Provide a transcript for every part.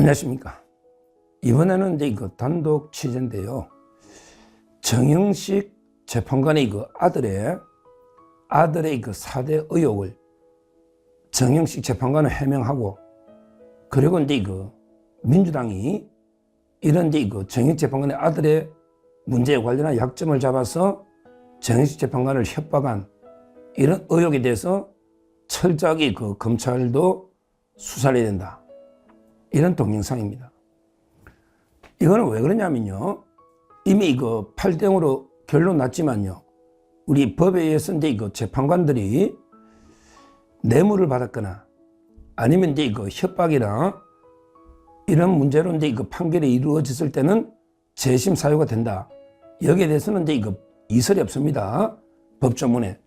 안녕하십니까. 이번에는 이제 그 단독 취재인데요. 정영식 재판관의 그 아들의 그 4대 의혹을 정영식 재판관은 해명하고, 그리고 이제 그 민주당이 이런 이제 그 정영식 재판관의 아들의 문제에 관련한 약점을 잡아서 정영식 재판관을 협박한 이런 의혹에 대해서 철저하게 그 검찰도 수사를 해야 된다. 이런 동영상입니다. 이거는 왜 그러냐면요. 이미 그 8대 0으로 결론 났지만요. 우리 법에 의해서 이제 그 재판관들이 뇌물을 받았거나 아니면 이제 그 협박이나 이런 문제로 이제 그 판결이 이루어졌을 때는 재심 사유가 된다. 여기에 대해서는 이제 그 이설이 없습니다. 법조문에.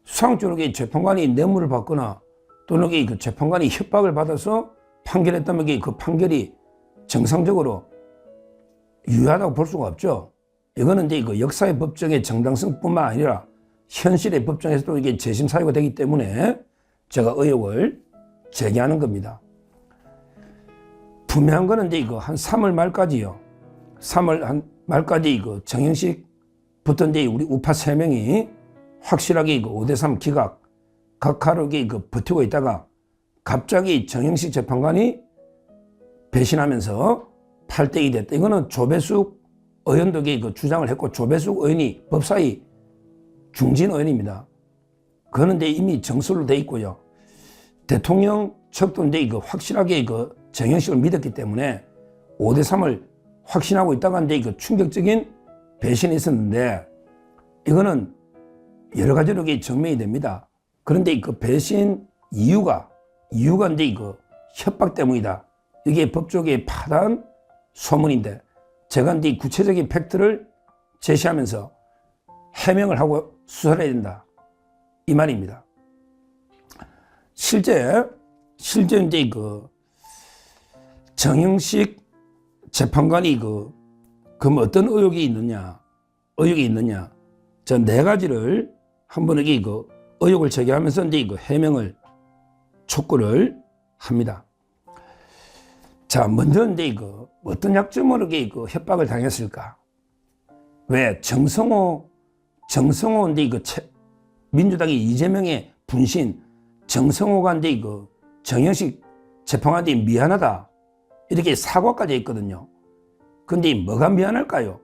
수상적으로 재판관이 뇌물을 받거나 또는 그 재판관이 협박을 받아서 판결했다면 그 판결이 정상적으로 유효하다고 볼 수가 없죠. 이거는 이제 그 역사의 법정의 정당성뿐만 아니라 현실의 법정에서도 이게 재심 사유가 되기 때문에 제가 의혹을 제기하는 겁니다. 분명한 거는 이제 이거 한 3월 말까지요. 3월 한 말까지 그 정영식부터 이제 우리 우파 3명이 확실하게 그 5대3 기각 각하로 그 버티고 있다가 갑자기 정영식 재판관이 배신하면서 8대 2 됐다. 이거는 조배숙 의원도 그 주장을 했고, 조배숙 의원이 법사위 중진 의원입니다. 그거는 이제 이미 정설로 돼 있고요. 대통령 측도 이제 그 확실하게 그 정영식을 믿었기 때문에 5대 3을 확신하고 있다가 이제 그 충격적인 배신이 있었는데, 이거는 여러 가지로 증명이 됩니다. 그런데 그 배신 이유가 이제 그 협박 때문이다. 이게 법조계의 파단 소문인데, 제가 이제 구체적인 팩트를 제시하면서 해명을 하고 수사를 해야 된다. 이 말입니다. 실제 이제 그 정영식 재판관이 그럼 어떤 의혹이 있느냐. 저 4가지를 한번 여기 그 의혹을 제기하면서 이제 그 해명을 촉구를 합니다. 자, 먼저 이제 그 어떤 약점으로 그 협박을 당했을까? 왜 정성호 이제 그 민주당이 이재명의 분신 정성호가 이제 그 정영식 재판관한테 미안하다 이렇게 사과까지 했거든요. 근데 뭐가 미안할까요?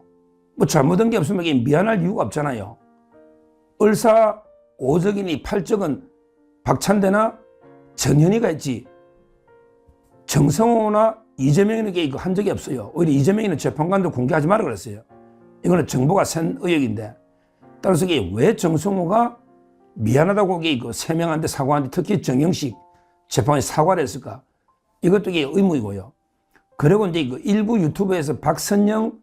뭐 잘못한 게 없으면 미안할 이유가 없잖아요. 을사 5적이니 8적은 박찬대나 전현희가 했지, 정성호나 이재명에게 이거 한 적이 없어요. 오히려 이재명이는 재판관도 공개하지 말라 그랬어요. 이거는 정보가 센 의혹인데, 따라서 이게 왜 정성호가 미안하다고 그 3명한테 사과하는데 특히 정영식 재판관이 사과를 했을까? 이것도 이게 의문이고요. 그리고 이제 그 일부 유튜브에서 박선영은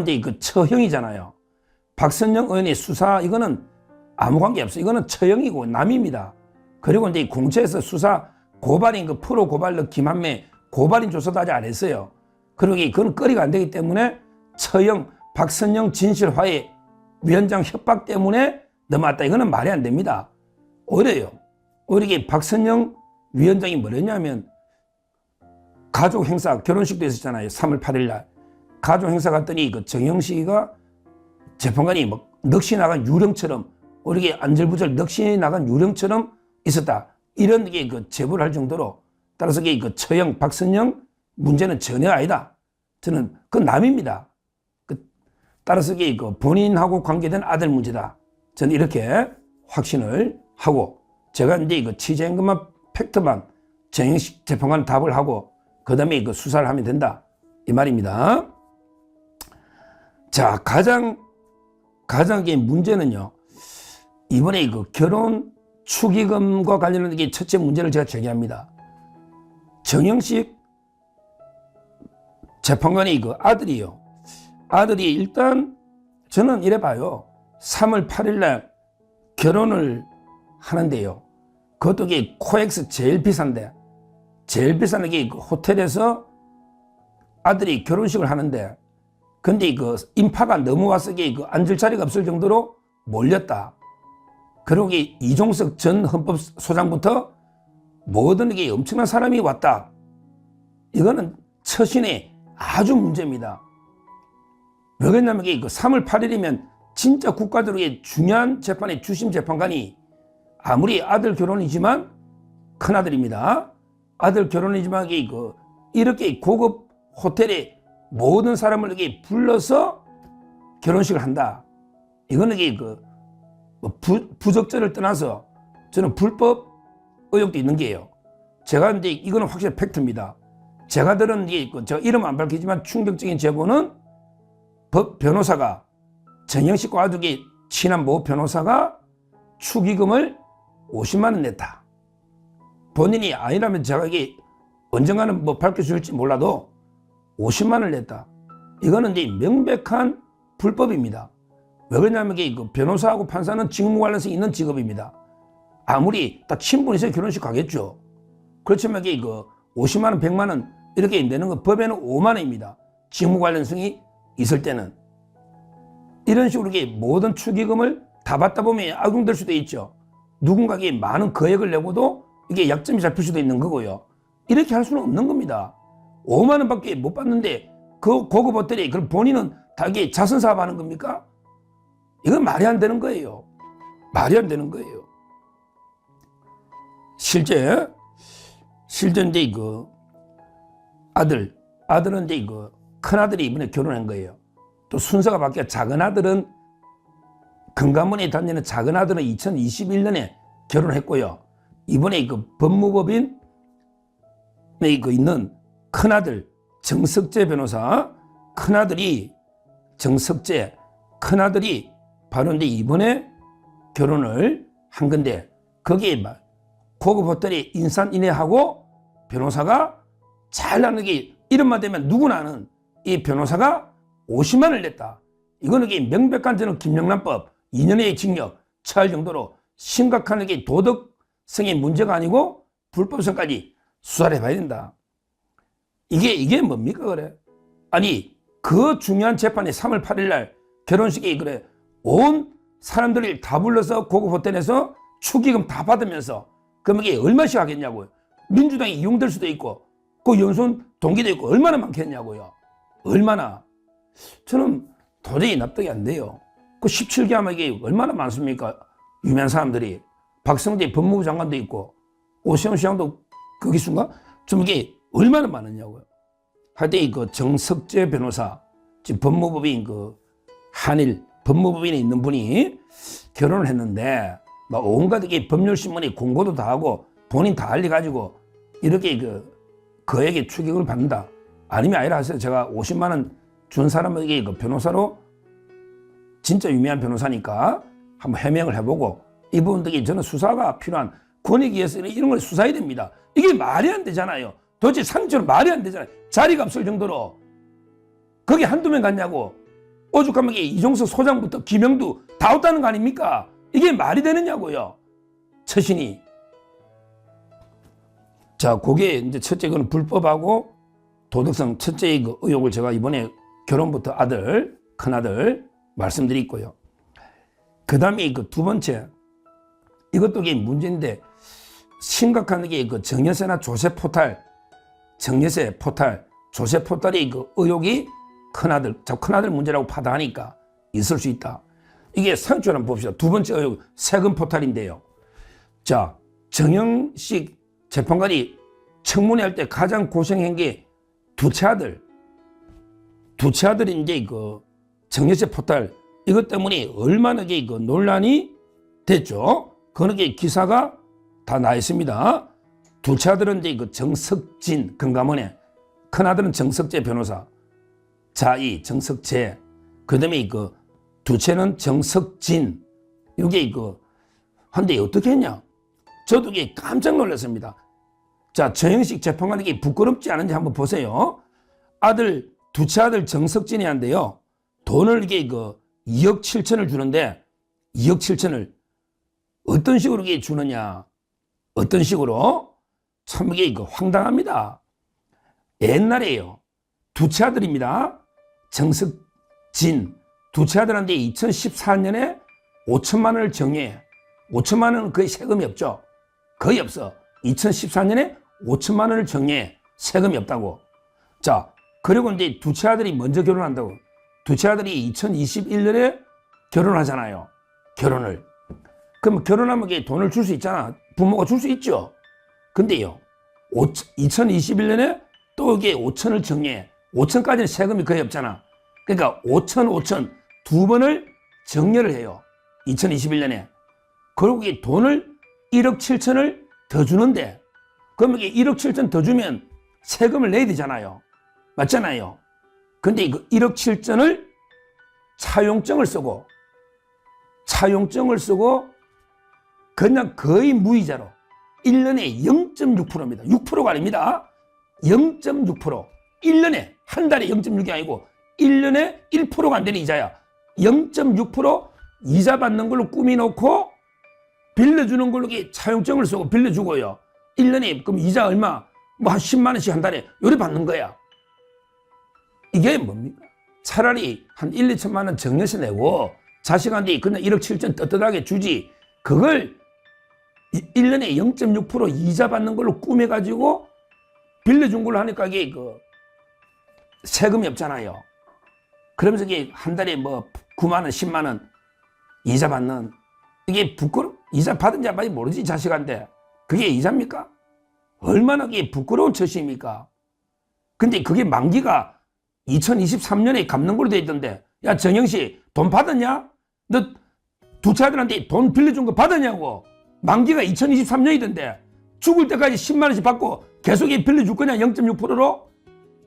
이제 그 처형이잖아요. 박선영 의원의 수사, 이거는 아무 관계 없어요. 이거는 처형이고 남입니다. 그리고 이제 공처에서 수사 고발인 그 프로 고발로 김한매 고발인 조사도 아직 안 했어요. 그리고 그건 거리가 안 되기 때문에 처형 박선영 진실화해 위원장 협박 때문에 넘어왔다. 이거는 말이 안 됩니다. 오히려 이게 박선영 위원장이 뭐랬냐면 가족 행사 결혼식도 있었잖아요. 3월 8일 날 가족 행사 갔더니 그 정영식이가 재판관이 막 넋이 나간 유령처럼, 우리 안절부절 넋이 나간 유령처럼 있었다. 이런 게 그 제보를 할 정도로, 따라서 그 처형 박선영 문제는 전혀 아니다. 저는 그 남입니다. 따라서 그 본인하고 관계된 아들 문제다. 저는 이렇게 확신을 하고, 제가 이제 그 취재한 것만 팩트만 정영식 재판관 답을 하고 그 다음에 그 수사를 하면 된다. 이 말입니다. 자, 가장 문제는요. 이번에 그 결혼 축의금과 관련된 게 첫째 문제를 제가 제기합니다. 정영식 재판관의 그 아들이 일단 저는 이래 봐요. 3월 8일 날 결혼을 하는데요. 그것도 이게 코엑스 제일 비싼데, 제일 비싼 게 그 호텔에서 아들이 결혼식을 하는데, 근데 그 인파가 너무 와서 그 앉을 자리가 없을 정도로 몰렸다. 그리고 이종석 전 헌법소장부터 모든 게 엄청난 사람이 왔다. 이거는 처신에 아주 문제입니다. 왜 그러냐면 그 3월 8일이면 진짜 국가적으로 중요한 재판의 주심 재판관이 아무리 아들 결혼이지만 큰아들입니다. 아들 결혼이지만 이렇게 고급 호텔에 모든 사람을 이렇게 불러서 결혼식을 한다. 이거는 부적절을 떠나서 저는 불법 의혹도 있는 게요. 제가 이제 이거는 확실히 팩트입니다. 제가 들은 제가 이름 안 밝히지만 충격적인 제보는 법 변호사가 정영식과 아주 친한 모 변호사가 축의금을 50만 원 냈다. 본인이 아니라면 제가 언젠가는 밝혀줄지 몰라도 50만 원을 냈다. 이거는 이제 명백한 불법입니다. 왜 그러냐면 변호사하고 판사는 직무 관련성이 있는 직업입니다. 아무리 딱 친분이 있어야 결혼식 가겠죠. 그렇지만 50만 원, 100만 원 이렇게 내는 건 법에는 5만 원입니다. 직무 관련성이 있을 때는. 이런 식으로 모든 축의금을 다 받다 보면 악용될 수도 있죠. 누군가에게 많은 거액을 내고도 이게 약점이 잡힐 수도 있는 거고요. 이렇게 할 수는 없는 겁니다. 5만 원밖에 못 받는데 그 고급 호텔이 그럼 본인은 다 이게 자선 사업하는 겁니까? 이건 말이 안 되는 거예요. 말이 안 되는 거예요. 실제 이제 아들은 이제 큰 아들이 이번에 결혼한 거예요. 또 순서가 바뀌어 작은 아들은 금감원에 다니는 작은 아들은 2021년에 결혼했고요. 이번에 법무법인에 있는 큰 아들 정석재 변호사, 큰 아들이 바로 이제 이번에 결혼을 한 건데 거기에 고급 호텔에 인산인해하고 변호사가 잘 나는 게 이름만 되면 누구나 아는 이 변호사가 50만 원을 냈다. 이거는 명백한 저는 김영란법 2년의 징역 처할 정도로 심각한 도덕성의 문제가 아니고 불법성까지 수사를 해봐야 된다. 이게 뭡니까 그래? 아니 그 중요한 재판이 3월 8일 날 결혼식에 온 사람들을 다 불러서 고급 호텔에서 축의금 다 받으면서 그럼 이게 얼마씩 하겠냐고요. 민주당이 이용될 수도 있고 그 연수원 동기도 있고 얼마나 많겠냐고요. 얼마나. 저는 도저히 납득이 안 돼요. 그 17개 하면 이게 얼마나 많습니까? 유명한 사람들이. 박성재 법무부 장관도 있고 오세훈 시장도 그 기수인가? 좀 이게 얼마나 많았냐고요. 하여튼 정석재 변호사, 지금 법무법인 한일 법무법인에 있는 분이 결혼을 했는데 막 온갖 법률신문에 공고도 다 하고 본인 다 알려가지고 이렇게 거액의 축의금을 받는다. 아니면 아니라 하세요. 제가 50만 원 준 사람에게 변호사로 진짜 유명한 변호사니까 한번 해명을 해보고 이 부분들이 저는 수사가 필요한 권익위 위해서는 이런 걸 수사해야 됩니다. 이게 말이 안 되잖아요. 도대체 상처는 말이 안 되잖아요. 자리가 없을 정도로. 거기 한두 명 갔냐고. 오죽하면 이종석 소장부터 김영두 다 왔다는 거 아닙니까? 이게 말이 되느냐고요. 처신이. 자, 그게 이제 첫째 그건 불법하고 도덕성 첫째의 의혹을 제가 이번에 결혼부터 큰아들 말씀드리고요. 그 다음에 두 번째, 이것도 문제인데 심각한 게 정여세나 조세 포탈, 조세 포탈의 의혹이 큰아들 문제라고 파다하니까 있을 수 있다. 이게 상추를 한번 봅시다. 두 번째 의혹, 세금 포탈인데요. 자, 정영식 재판관이 청문회 할 때 가장 고생한 게 두째 아들이 이제 정여세 포탈, 이것 때문에 얼마나 논란이 됐죠. 그런 기사가 다 나 있습니다. 두째 아들은 이제 정석진 금감원에, 큰 아들은 정석재 변호사, 자이 정석재, 그 다음에 두째는 정석진. 이게 한데 어떻게 했냐? 저도 이게 깜짝 놀랐습니다. 자, 정영식 재판관에게 부끄럽지 않은지 한번 보세요. 두째 아들 정석진이 한데요. 돈을 2억 7천을 주는데 2억 7천을 어떤 식으로 주느냐? 어떤 식으로? 참 이게 황당합니다. 옛날에요. 두째 아들입니다. 정석진. 두째 아들한테 2014년에 5천만 원을 정해. 5천만 원은 거의 세금이 없죠. 거의 없어. 2014년에 5천만 원을 정해. 세금이 없다고. 자, 그리고 이제 두째 아들이 먼저 결혼한다고. 두째 아들이 2021년에 결혼하잖아요. 결혼을. 그럼 결혼하면 돈을 줄 수 있잖아. 부모가 줄 수 있죠. 근데요, 2021년에 또 이게 5천을 정리해. 5천까지는 세금이 거의 없잖아. 그러니까 5천 두 번을 정리를 해요. 2021년에. 그리고 이 돈을 1억 7천을 더 주는데, 그럼 이게 1억 7천 더 주면 세금을 내야 되잖아요. 맞잖아요. 근데 그 1억 7천을 차용증을 쓰고 그냥 거의 무이자로 1년에 0.6%입니다. 6%가 아닙니다. 0.6%. 1년에, 한 달에 0.6이 아니고 1년에 1%가 안 되는 이자야. 0.6% 이자 받는 걸로 꾸미놓고 빌려주는 걸로 차용증을 쓰고 빌려주고요. 1년에 그럼 이자 얼마? 뭐 한 10만 원씩 한 달에 요래 받는 거야. 이게 뭡니까? 차라리 한 1, 2천만 원 정려서 내고 자식한테 그냥 1억 7천 떳떳하게 주지. 그걸 1년에 0.6% 이자 받는 걸로 꾸며가지고 빌려준 걸로 하니까 이게 그 세금이 없잖아요. 그러면서 이게 한 달에 뭐 9만 원, 10만 원 이자 받는, 이게 이자 받은지 안 받은지 모르지, 자식한테. 그게 이자입니까? 얼마나 그게 부끄러운 처시입니까? 근데 그게 만기가 2023년에 갚는 걸로 돼 있던데, 야, 정영 씨, 돈 받았냐? 너 두째 아들한테 돈 빌려준 거 받았냐고. 만기가 2023년이던데 죽을 때까지 10만 원씩 받고 계속 빌려줄 거냐, 0.6%로?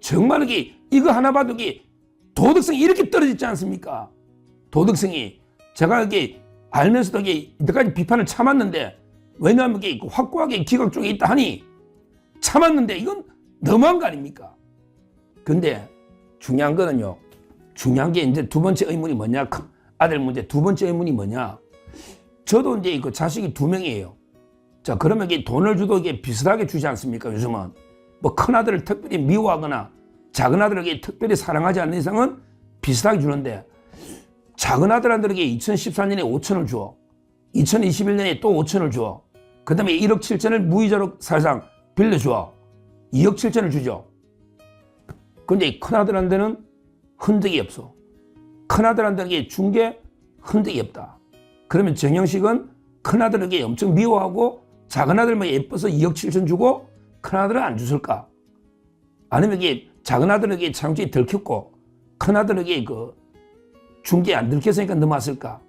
정말 이거 하나 봐도 이게 도덕성이 이렇게 떨어지지 않습니까? 도덕성이. 제가 이게 알면서도 이때까지 비판을 참았는데, 왜냐하면 이게 확고하게 기각 쪽에 있다 하니 참았는데 이건 너무한 거 아닙니까? 근데 중요한 거는요, 중요한 게 이제 두 번째 의문이 뭐냐, 아들 문제 두 번째 의문이 뭐냐. 저도 이제 그 자식이 2명이에요. 자, 그러면 이게 돈을 줘도 이게 비슷하게 주지 않습니까? 요즘은 뭐 큰 아들을 특별히 미워하거나 작은 아들에게 특별히 사랑하지 않는 이상은 비슷하게 주는데, 작은 아들한테에게 2014년에 5천을 줘. 2021년에 또 5천을 줘. 그 다음에 1억 7천을 무이자로 사실상 빌려줘. 2억 7천을 주죠. 근데 큰 아들한테는 흔적이 없어. 큰 아들한테는 준 게 흔적이 없다. 그러면 정영식은 큰 아들에게 엄청 미워하고 작은 아들만 예뻐서 2억 7천 주고 큰 아들은 안 줬을까? 아니면 이게 작은 아들에게 차용증이 들켰고 큰 아들에게 준 게 안 들켰으니까 넘어왔을까?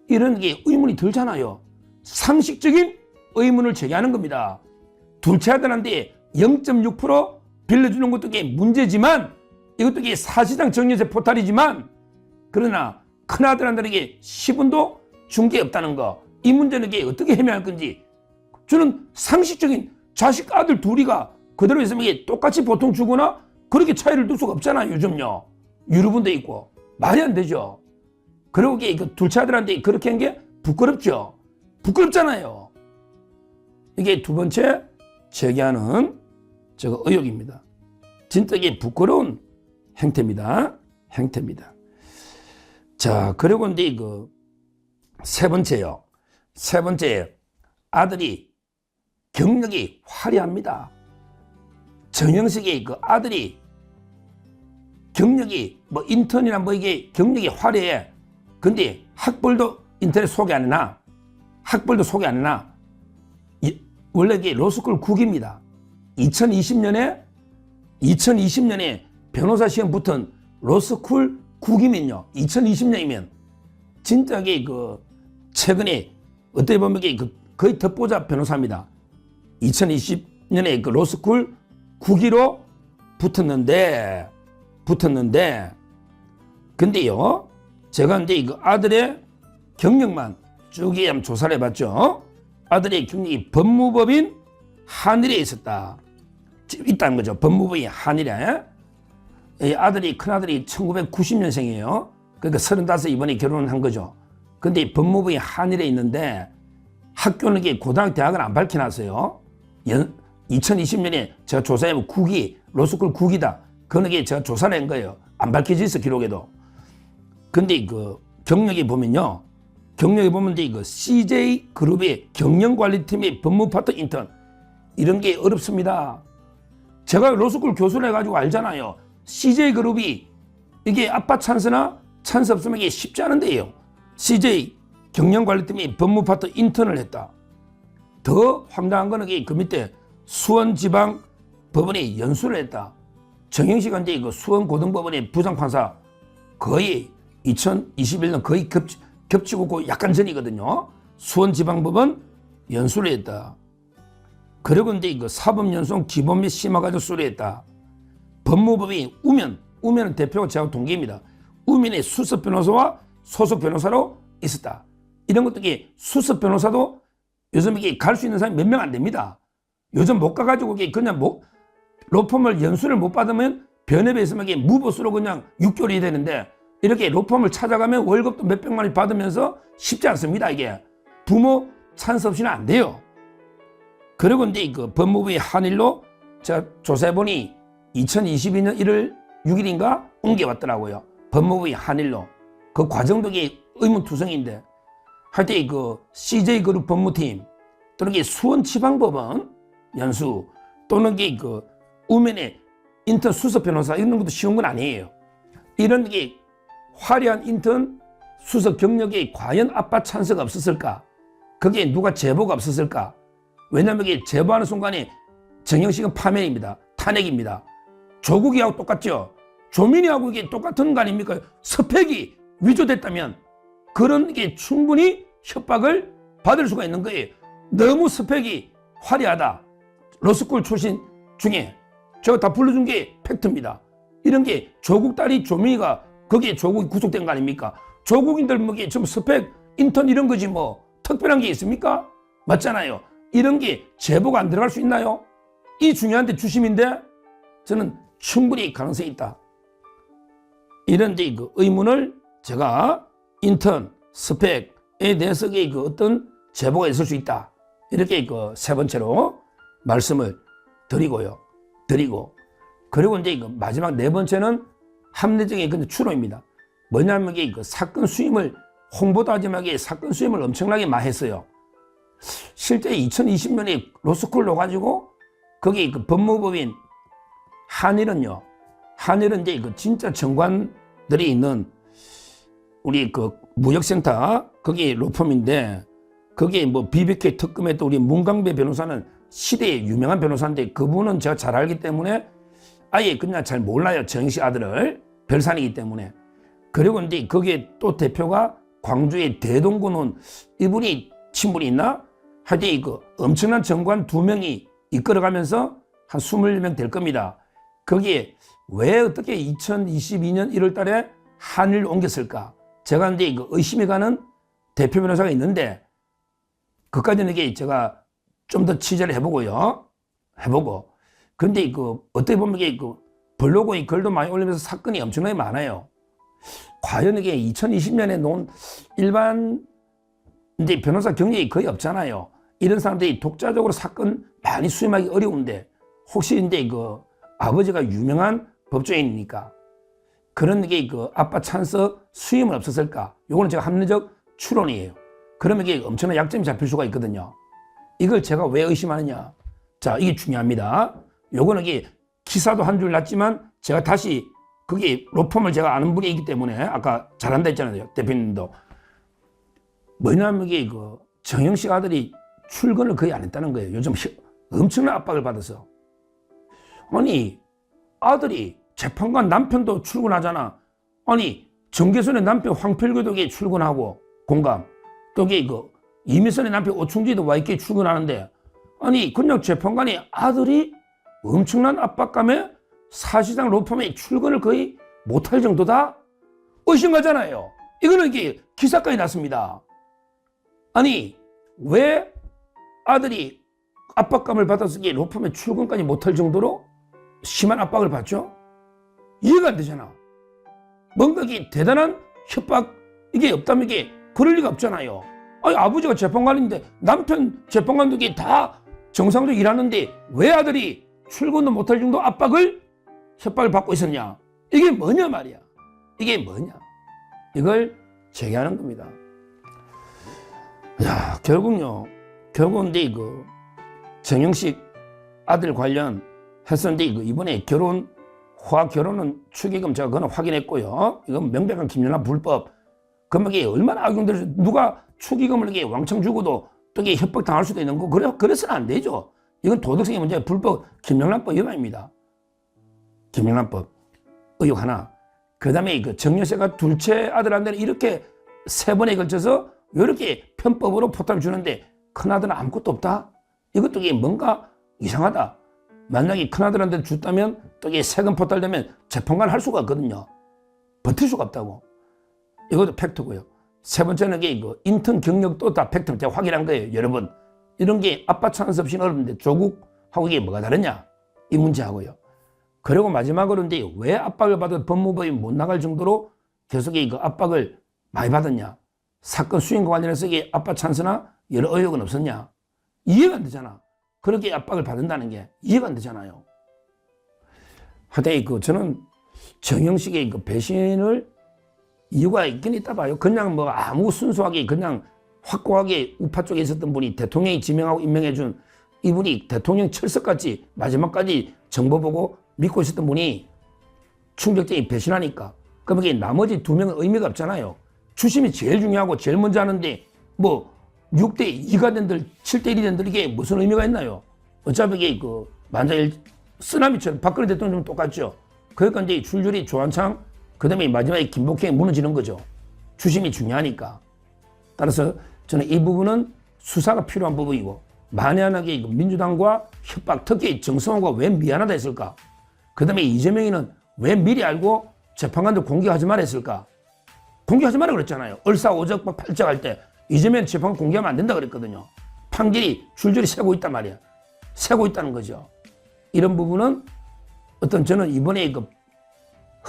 이런 게 의문이 들잖아요. 상식적인 의문을 제기하는 겁니다. 둘째 아들한테 0.6% 빌려주는 것도 이게 문제지만, 이것도 이게 사실상 정려세 포탈이지만, 그러나 큰 아들한테에게 10원도 준 게 없다는 거, 이 문제는 이게 어떻게 해명할 건지, 저는 상식적인 자식 아들 둘이가 그대로 있으면 이게 똑같이 보통 주거나 그렇게 차이를 둘 수가 없잖아요. 요즘요 유류분도 있고 말이 안 되죠. 그리고 이게 둘째 아들한테 그렇게 한 게 부끄럽죠. 부끄럽잖아요. 이게 두 번째 제기하는 의혹입니다. 진짜 이게 부끄러운 행태입니다. 자, 그리고 이제 세 번째요. 세 번째, 아들이 경력이 화려합니다. 정영식의 아들이 경력이 뭐 인턴이나 뭐 이게 경력이 화려해. 근데 학벌도 인터넷 소개 안 해놔. 학벌도 소개 안 해놔. 원래 이게 로스쿨 9기입니다. 2020년에 변호사 시험 붙은 로스쿨 9기면요. 2020년이면 진짜 이게 최근에 어떻게 보면 이게 거의 덧보자 변호사입니다. 2020년에 로스쿨 9기로 붙었는데 근데요, 제가 이제 아들의 경력만 쭉 한번 조사를 해봤죠. 아들의 경력이 법무법인 한일에 있다는 거죠. 법무법인 한일에. 아들이, 큰아들이 1990년생이에요. 그러니까 35 이번에 결혼한 거죠. 근데 법무법인 한일에 있는데 학교는 이게 고등학교 대학은 안 밝혀놨어요. 2020년에 제가 조사해보면 9기, 로스쿨 9기다. 그건 이게 제가 조사를 한 거예요. 안 밝혀져 있어, 기록에도. 근데 경력이 보면요. 경력에 보면 이제 CJ 그룹의 경영관리팀의 법무파트 인턴. 이런 게 어렵습니다. 제가 로스쿨 교수를 해가지고 알잖아요. CJ그룹이 이게 아빠 찬스나 찬스 없으면 이게 쉽지 않은데요. CJ 경영관리팀이 법무파트 인턴을 했다. 더 황당한 거는 그 밑에 수원지방법원이 연수를 했다. 정영식은 이제 그 수원고등법원의 부장판사 거의 2021년 거의 겹치고 약간 전이거든요. 수원지방법원 연수를 했다. 그리고 이제 그 사법연수원 기본 및 심화과정 수료했다. 법무법인 우면은 대표가 제가 동기입니다. 우면의 수석 변호사와 소속 변호사로 있었다. 이런 것들이 수석 변호사도 요즘 이게 갈 수 있는 사람이 몇 명 안 됩니다. 요즘 못 가가지고 그냥 로펌을 연수를 못 받으면 변협에 있으면 이게 무보수로 그냥 6개월이 되는데 이렇게 로펌을 찾아가면 월급도 몇백만 원 받으면서 쉽지 않습니다. 이게 부모 찬스 없이는 안 돼요. 그리고 이제 그 법무부의 한일로 제가 조사해보니 2022년 1월 6일인가 옮겨왔더라고요. 법무부의 한일로. 그 과정도 이게 의문투성인데 하여튼 그 CJ그룹 법무팀 또는 수원지방법원 연수 또는 그 우면의 인턴 수석 변호사 이런 것도 쉬운 건 아니에요. 이런 게 화려한 인턴 수석 경력에 과연 아빠 찬스가 없었을까? 거기에 누가 제보가 없었을까? 왜냐하면 이게 제보하는 순간에 정영식은 파면입니다. 탄핵입니다. 조국이하고 똑같죠. 조민이하고 이게 똑같은 거 아닙니까? 스펙이 위조됐다면 그런 게 충분히 협박을 받을 수가 있는 거예요. 너무 스펙이 화려하다. 로스쿨 출신 중에 제가 다 불러준 게 팩트입니다. 이런 게 조국 딸이 조민이가 거기에 조국이 구속된 거 아닙니까? 조국인들 뭐 좀 스펙 인턴 이런 거지 뭐 특별한 게 있습니까? 맞잖아요. 이런 게 제보가 안 들어갈 수 있나요? 이 중요한데 주심인데 저는 충분히 가능성이 있다. 이런 이제 그 의문을 제가 인턴 스펙에 대해서 그 어떤 제보가 있을 수 있다. 이렇게 그 세 번째로 말씀을 드리고 그리고 이제 그 마지막 네 번째는 합리적인 추론입니다. 뭐냐면 이게 그 사건 수임을 홍보도 하지만 사건 수임을 엄청나게 많이 했어요. 실제 2020년에 로스쿨로 가지고 거기 그 법무법인 한일은 이제 그 진짜 정관들이 있는 우리 그 무역센터 거기 로펌인데 거기에 뭐 BBK 특검에 또 우리 문강배 변호사는 시대의 유명한 변호사인데 그분은 제가 잘 알기 때문에 아예 그냥 잘 몰라요. 정영식 아들을 별산이기 때문에. 그리고 이제 거기에 또 대표가 광주의 대동군은 이분이 친분이 있나? 하여튼 그 엄청난 정관 2명이 이끌어가면서 한 20명 될 겁니다. 거기에 왜 어떻게 2022년 1월 달에 한일로 옮겼을까? 제가 이제 그 의심이 가는 대표 변호사가 있는데 그까지는 이게 제가 좀 더 취재를 해보고 근데 그 어떻게 보면 이게 그 블로그에 글도 많이 올리면서 사건이 엄청나게 많아요. 과연 이게 2020년에 놓은 일반 이제 변호사 경력이 거의 없잖아요. 이런 사람들이 독자적으로 사건 많이 수임하기 어려운데 혹시 이제 그 아버지가 유명한 법조인이니까 그런 게 그 아빠 찬스 수임은 없었을까? 요거는 제가 합리적 추론이에요. 그러면 이게 엄청난 약점이 잡힐 수가 있거든요. 이걸 제가 왜 의심하느냐? 자, 이게 중요합니다. 요거는 이게 기사도 한 줄 났지만 제가 다시 그게 로펌을 제가 아는 분이 있기 때문에 아까 잘한다 했잖아요. 대표님도. 뭐냐면 이게 그 정영식 아들이 출근을 거의 안 했다는 거예요. 요즘 엄청난 압박을 받아서. 아니, 아들이 재판관 남편도 출근하잖아. 아니, 정계선의 남편 황필규도 출근하고 공감. 또 그 이미선의 남편 오충지도 YK 출근하는데 아니 그냥 재판관이 아들이 엄청난 압박감에 사실상 로펌에 출근을 거의 못할 정도다? 의심하잖아요. 이거는 이게 기사까지 났습니다. 아니 왜 아들이 압박감을 받아서 이게 로펌에 출근까지 못할 정도로 심한 압박을 받죠? 이해가 안 되잖아. 뭔가 이게 대단한 협박 이게 없다면 이게 그럴 리가 없잖아요. 아니 아버지가 재판관인데 남편 재판관도 이게 다 정상적으로 일하는데 왜 아들이 출근도 못할 정도 협박을 받고 있었냐? 이게 뭐냐 말이야. 이게 뭐냐? 이걸 제기하는 겁니다. 야, 결국은 이제 그 정영식 아들 관련 했었는데 이번에 화학 결혼은 축의금 제가 그건 확인했고요. 이건 명백한 김연아 불법. 그러면 이게 얼마나 악용돼서 누가 축의금을 이게 왕창 주고도 또 이게 협박당할 수도 있는 거 그래서는 안 되죠. 이건 도덕성의 문제, 불법 김영란법 위반입니다. 김영란법 의혹 하나. 그다음에 정여세가 둘째 아들한테는 이렇게 3번에 걸쳐서 이렇게 편법으로 포탈 주는데 큰아들은 아무것도 없다. 이것도 이게 뭔가 이상하다. 만약에 큰아들한테 줬다면 또 이게 세금 포탈되면 재판관 할 수가 없거든요. 버틸 수가 없다고. 이것도 팩트고요. 3번째는 이게 인턴 경력도 다 팩트로 제가 확인한 거예요. 여러분, 이런 게 아빠 찬스 없이는 어렵는데 조국하고 이게 뭐가 다르냐? 이 문제하고요. 그리고 마지막으로 이제 왜 압박을 받아도 법무부에 못 나갈 정도로 계속 압박을 많이 받았냐? 사건 수행과 관련해서 이게 아빠 찬스나 여러 의혹은 없었냐? 이해가 안 되잖아. 그렇게 압박을 받는다는 게 이해가 안 되잖아요. 하여튼 저는 정영식의 배신을 이유가 있긴 있다 봐요. 그냥 뭐 아무 순수하게 그냥 확고하게 우파 쪽에 있었던 분이 대통령이 지명하고 임명해준 이분이 대통령 철석같이 마지막까지 정보 보고 믿고 있었던 분이 충격적인 배신하니까 그러면 나머지 2명은 의미가 없잖아요. 주심이 제일 중요하고 제일 먼저 하는데 뭐 6대 2가 된들 7대 1이 된들 이게 무슨 의미가 있나요? 어차피 이게 만장일 쓰나미처럼 박근혜 대통령은 똑같죠. 그러니까 이제 줄줄이 조한창 그다음에 마지막에 김복행이 무너지는 거죠. 주심이 중요하니까. 따라서 저는 이 부분은 수사가 필요한 부분이고 만연하게 민주당과 협박, 특히 정성호가 왜 미안하다 했을까? 그다음에 이재명이는 왜 미리 알고 재판관들 공개하지 말라 했을까? 공개하지 말라 그랬잖아요. 얼싸오적 팔짝할 때 이재명 재판관 공개하면 안 된다 그랬거든요. 판결이 줄줄이 새고 있단 말이야. 새고 있다는 거죠. 이런 부분은 저는 이번에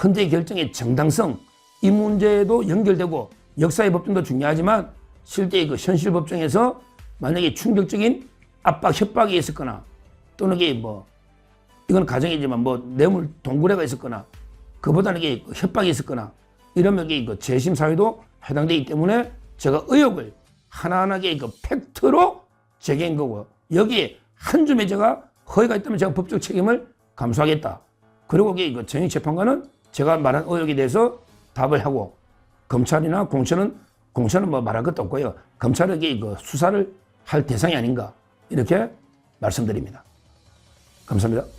헌재 결정의 정당성 이 문제도 연결되고 역사의 법정도 중요하지만 실제 현실 법정에서 만약에 충격적인 압박, 협박이 있었거나 또는 이게 이건 가정이지만 뇌물 동굴회가 있었거나 그보다는 이게 협박이 있었거나 이러면 이게 재심 사유도 해당되기 때문에 제가 의혹을 하나하나게 팩트로 제기한 거고 여기에 한 줌에 제가 허위가 있다면 제가 법적 책임을 감수하겠다. 그리고 이게 정의 재판관은 제가 말한 의혹에 대해서 답을 하고 검찰이나 공천은 말할 것도 없고요. 검찰에게 수사를 할 대상이 아닌가 이렇게 말씀드립니다. 감사합니다.